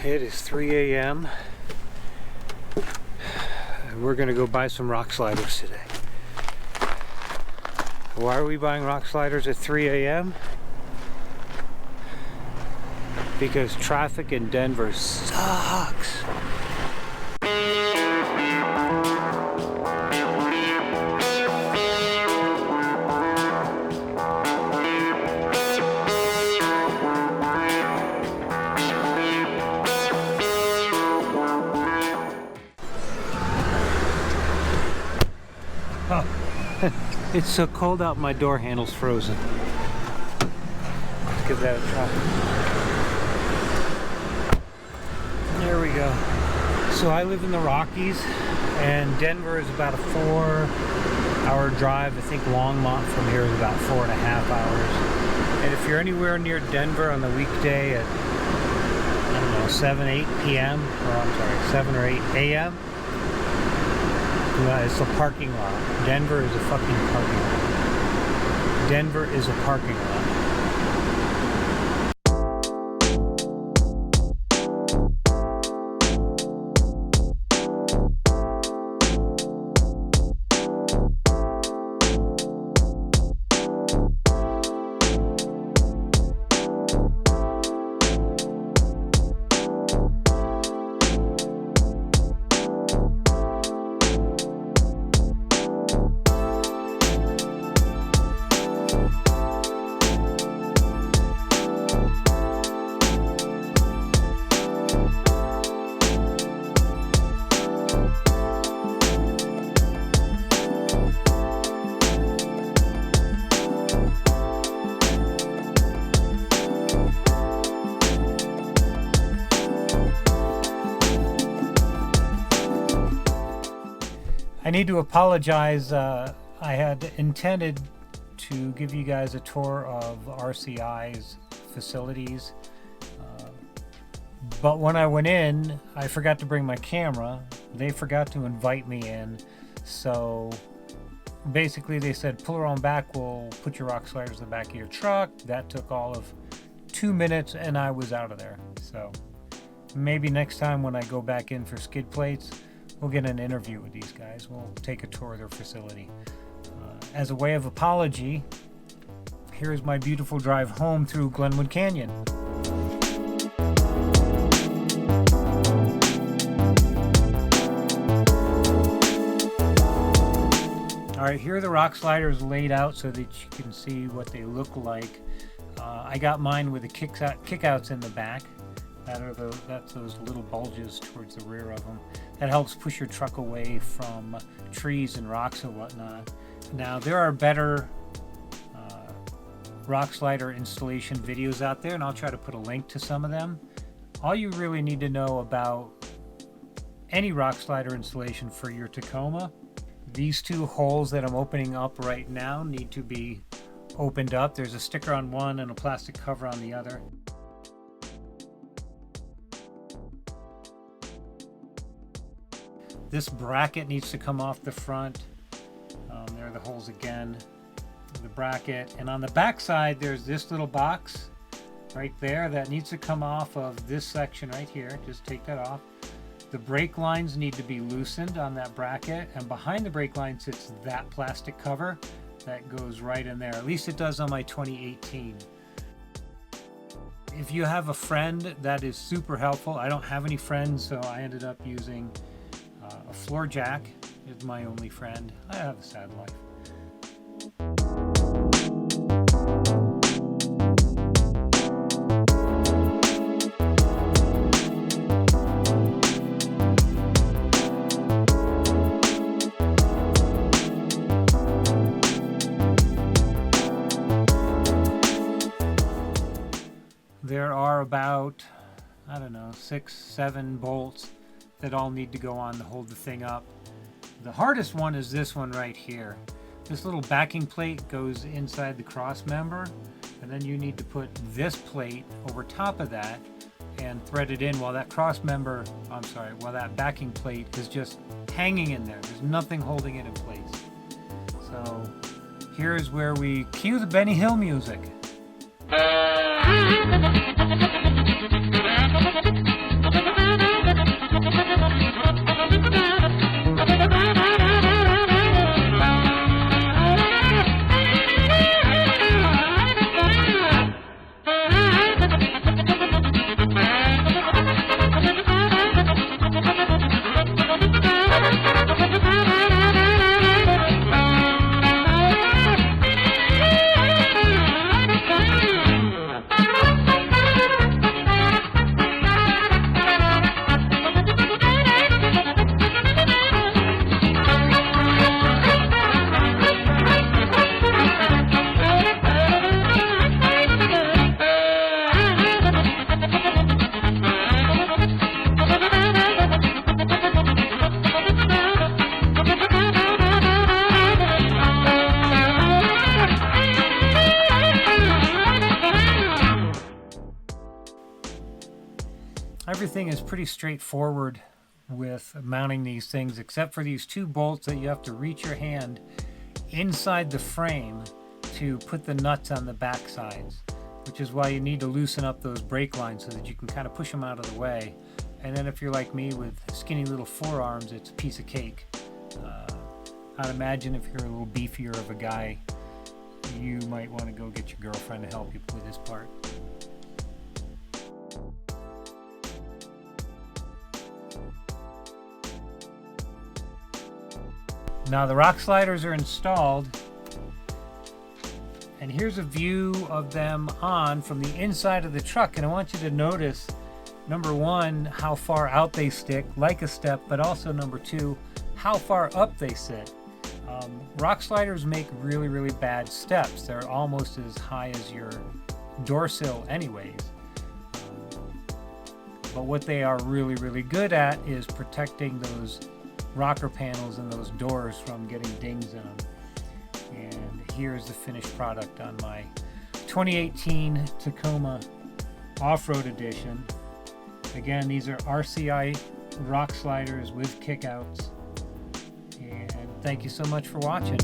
It is 3 a.m. We're gonna go buy some rock sliders today. Why are we buying rock sliders at 3 a.m.? Because traffic in Denver sucks. It's so cold out, my door handle's frozen. Let's get that out of traffic. There we go. So I live in the Rockies, and Denver is about a 4-hour drive. I think Longmont from here is about 4.5 hours. And if you're anywhere near Denver on the weekday at, I don't know, 7 or 8 a.m., it's a parking lot. Denver is a fucking parking lot. Denver is a parking lot. I need to apologize. I had intended to give you guys a tour of RCI's facilities, but when I went in, I forgot to bring my camera. They forgot to invite me in, so basically they said, pull around back, we'll put your rock sliders in the back of your truck. That took all of 2 minutes and I was out of there. So maybe next time when I go back in for skid plates, we'll get an interview with these guys. We'll take a tour of their facility. As a way of apology, here's my beautiful drive home through Glenwood Canyon. Alright, here are the rock sliders laid out so that you can see what they look like. I got mine with the kickouts in the back. That's those little bulges towards the rear of them. That helps push your truck away from trees and rocks and whatnot. Now, there are better rock slider installation videos out there, and I'll try to put a link to some of them. All you really need to know about any rock slider installation for your Tacoma, these two holes that I'm opening up right now need to be opened up. There's a sticker on one and a plastic cover on the other. This bracket needs to come off the front. There are the holes again. The bracket. And on the back side, there's this little box right there that needs to come off of this section right here. Just take that off. The brake lines need to be loosened on that bracket. And behind the brake line sits that plastic cover that goes right in there. At least it does on my 2018. If you have a friend, that is super helpful. I don't have any friends, so I ended up using a floor jack. Is my only friend. I have a sad life. There are about, I don't know, 6-7 bolts that all need to go on to hold the thing up. The hardest one is this one right here. This little backing plate goes inside the cross member, and then you need to put this plate over top of that and thread it in while that while that backing plate is just hanging in there. There's nothing holding it in place. So here's where we cue the Benny Hill music. Everything is pretty straightforward with mounting these things, except for these two bolts that you have to reach your hand inside the frame to put the nuts on the back sides, which is why you need to loosen up those brake lines so that you can kind of push them out of the way. And then if you're like me with skinny little forearms, it's a piece of cake. I'd imagine if you're a little beefier of a guy, you might want to go get your girlfriend to help you with this part. Now the rock sliders are installed, and here's a view of them on from the inside of the truck, and I want you to notice, number one, how far out they stick like a step, but also number two, how far up they sit. Rock sliders make really bad steps. They're almost as high as your door sill anyways. But what they are really good at is protecting those rocker panels and those doors from getting dings in them. And here's the finished product on my 2018 Tacoma Off-Road Edition. Again, these are RCI rock sliders with kickouts. And thank you so much for watching.